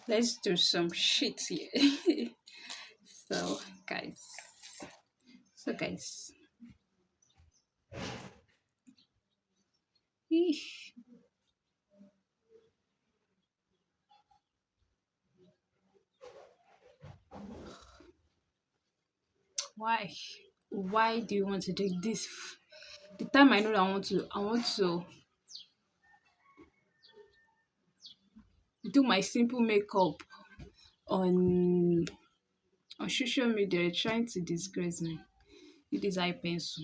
Let's do some shit here. so guys guys, eesh, why do you want to do this? The time I know that I want to do my simple makeup on social media, you're trying to disgrace me with this eye pencil.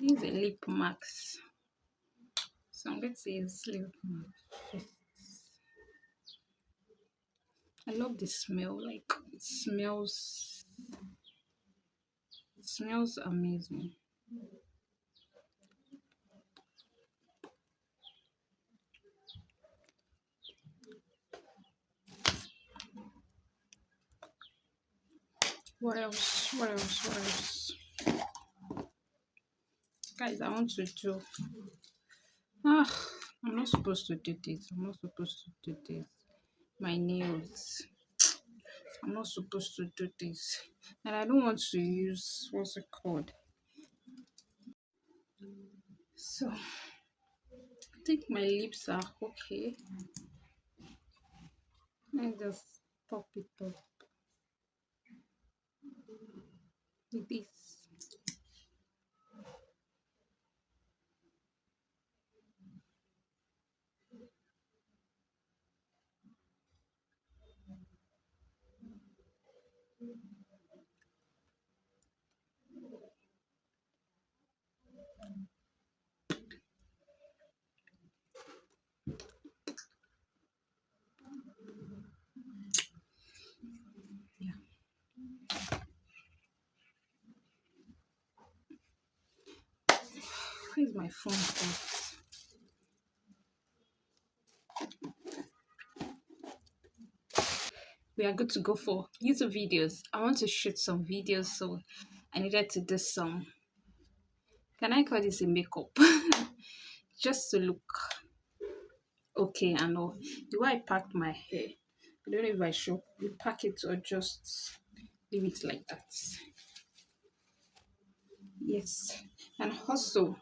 This is a lip max, so I'm going to use lip max. I love the smell, like it smells amazing. What else? What else? What else? Guys, I want to do. Ah, I'm not supposed to do this. I'm not supposed to do this. My nails. I'm not supposed to do this. And I don't want to use what's it called? So I think my lips are okay. Let me just pop it up with this. Yeah. Where's my phone at? We are good to go for YouTube videos. I want to shoot some videos, so I needed to do some. Can I call this a makeup? Just to look okay and all. The way I packed my hair, I don't know if I should pack it or just leave it like that. Yes, and also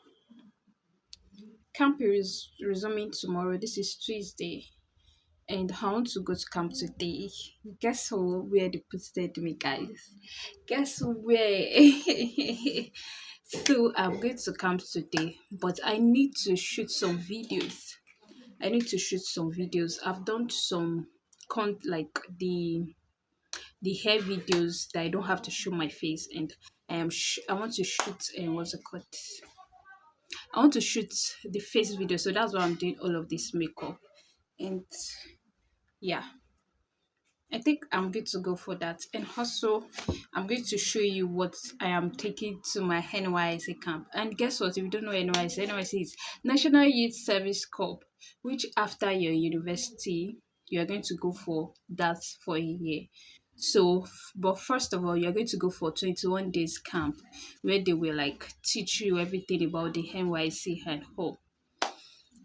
camp is resuming tomorrow. This is Tuesday, and I want to go to camp today. Guess where they posted me, guys? Guess where? So I'm going to camp today, but I need to shoot some videos. I need to shoot some videos. I've done some like the hair videos that I don't have to show my face, and I want to shoot what's it called? I want to shoot the face video, so that's why I'm doing all of this makeup. And yeah, I think I'm good to go for that. And also, I'm going to show you what I am taking to my NYSC camp. And guess what? If you don't know NYSC is National Youth Service Corps, which after your university, you are going to go for that for a year. So, but first of all, you're going to go for 21 days camp where they will like teach you everything about the NYC and all.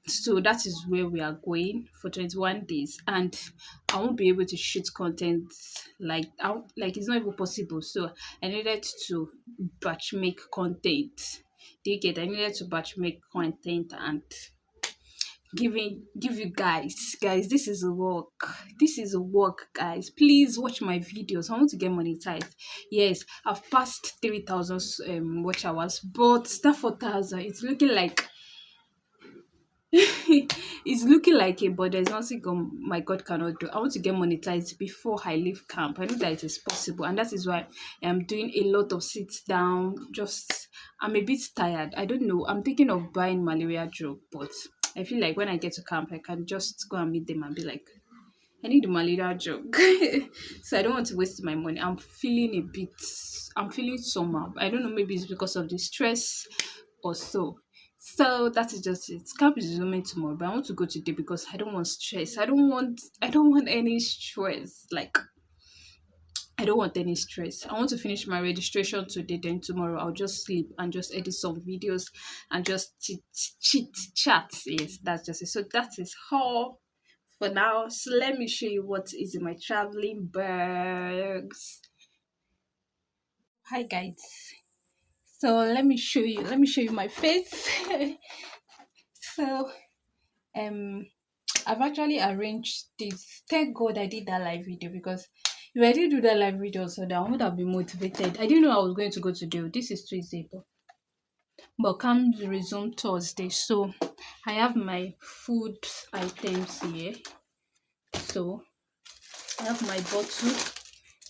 So that is where we are going for 21 days, and I won't be able to shoot content like it's not even possible. So I needed to batch make content. Do you get? I needed to batch make content and give you guys, this is a work. This is a work, guys. Please watch my videos. I want to get monetized. Yes, I've passed 3,000 watch hours, but that 4,000, it's looking like It's looking like it, but there's nothing my God cannot do. I want to get monetized before I leave camp. I know that it is possible, and that is why I'm doing a lot of sit down. Just I'm a bit tired. I don't know. I'm thinking of buying malaria drug, but I feel like when I get to camp, I can just go and meet them and be like, I need the malaria drug. So I don't want to waste my money. I'm feeling somehow. I don't know, maybe it's because of the stress or so. So that is just it. Camp is resuming tomorrow, but I want to go today because I don't want stress. I don't want any stress. Like I don't want any stress. I want to finish my registration today, then tomorrow I'll just sleep and just edit some videos and just chit chat. Yes, that's just it. So that is all for now. So let me show you what is in my traveling bags. Hi guys. So let me show you my face. So um I've actually arranged this. Thank God I did that live video, because if I didn't do that live video, so that I would have been motivated. I didn't know I was going to go today. This is Tuesday, but camp resume Thursday. So I have my food items here. So I have my bottle.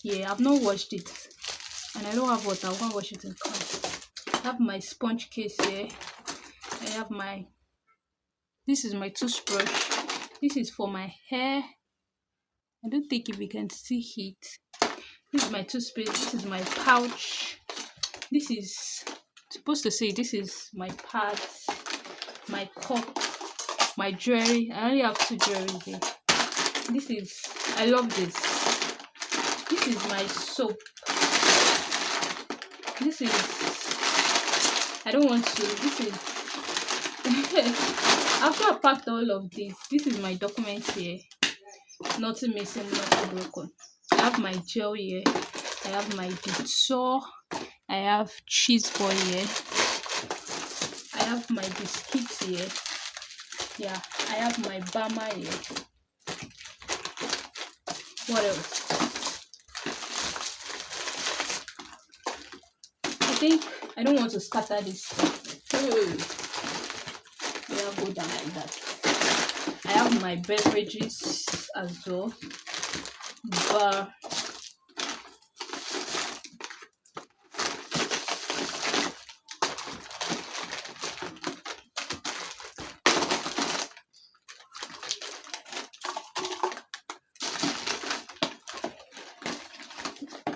Yeah, I've not washed it, and I don't have water. I'll go and wash it in camp. I have my sponge case here. I have my. This is my toothbrush. This is for my hair. I don't think if we can see it. This is my toothpaste. This is my pouch. This is supposed to say this is my pads, my cup, my jewelry. I only have 2 jewelry here. This is, I love this. This is my soap. This is, I don't want to, this is, after I packed all of this is my document here. Nothing missing, nothing broken. I have my gel here. I have my Dettol. I have cheese ball here. I have my biscuits here. Yeah, I have my Bama here. What else? I think I don't want to scatter this stuff. Yeah, go down like that. I have my beverages as well. But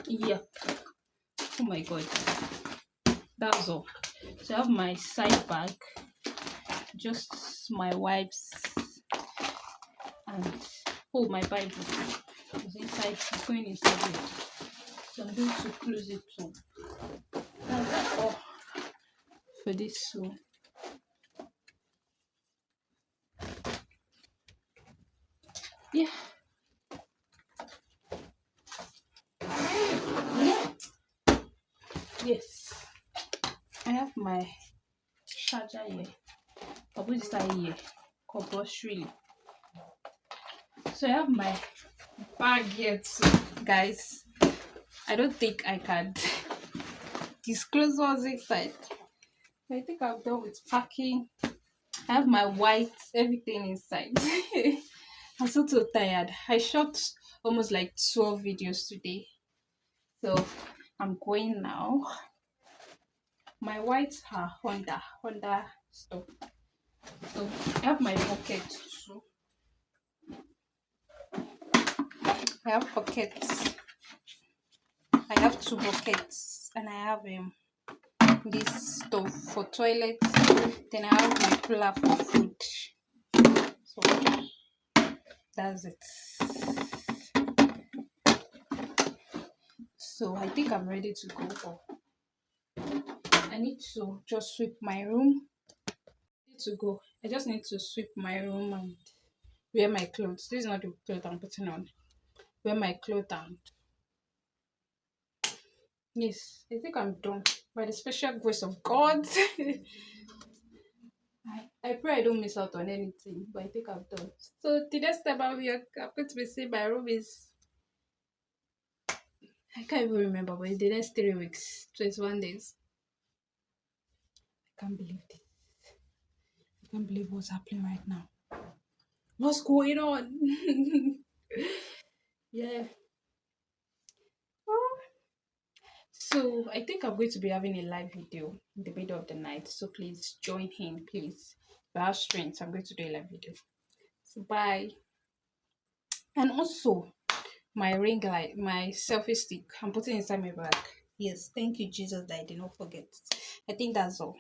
yeah, oh my God, that's all. So I have my side bag, just my wipes, and my Bible is inside. It's going inside here. So I'm going to close it too. That's all for this one. Yeah. Yes. I have my charger here. I'll put this here. Compulsory. So I have my bag here too, guys. I don't think I can disclose what's inside. I think I'm done with packing. I have my whites, everything inside. I'm so tired. I shot almost like 12 videos today. So I'm going now. My whites are Honda stuff. So I have my pocket too. I have pockets. I have 2 buckets, and I have this stuff for toilet. Then I have my cooler for food. So that's it. So I think I'm ready to go up. I need to just sweep my room. I just need to sweep my room and wear my clothes. This is not the clothes I'm putting on. Wear my clothes, and yes, I think I'm done. By the special grace of God. I pray I don't miss out on anything, but I think I'm done. So the next time I'm going to be saying my room is, I can't even remember, but in the next 3 weeks, 21 days. I can't believe this. I can't believe what's happening right now. What's going on? Yeah. So I think I'm going to be having a live video in the middle of the night. So please join in, please. If I have strength, I'm going to do a live video. So bye. And also my ring light, my selfie stick, I'm putting inside my bag. Yes, thank you, Jesus, that I did not forget. I think that's all.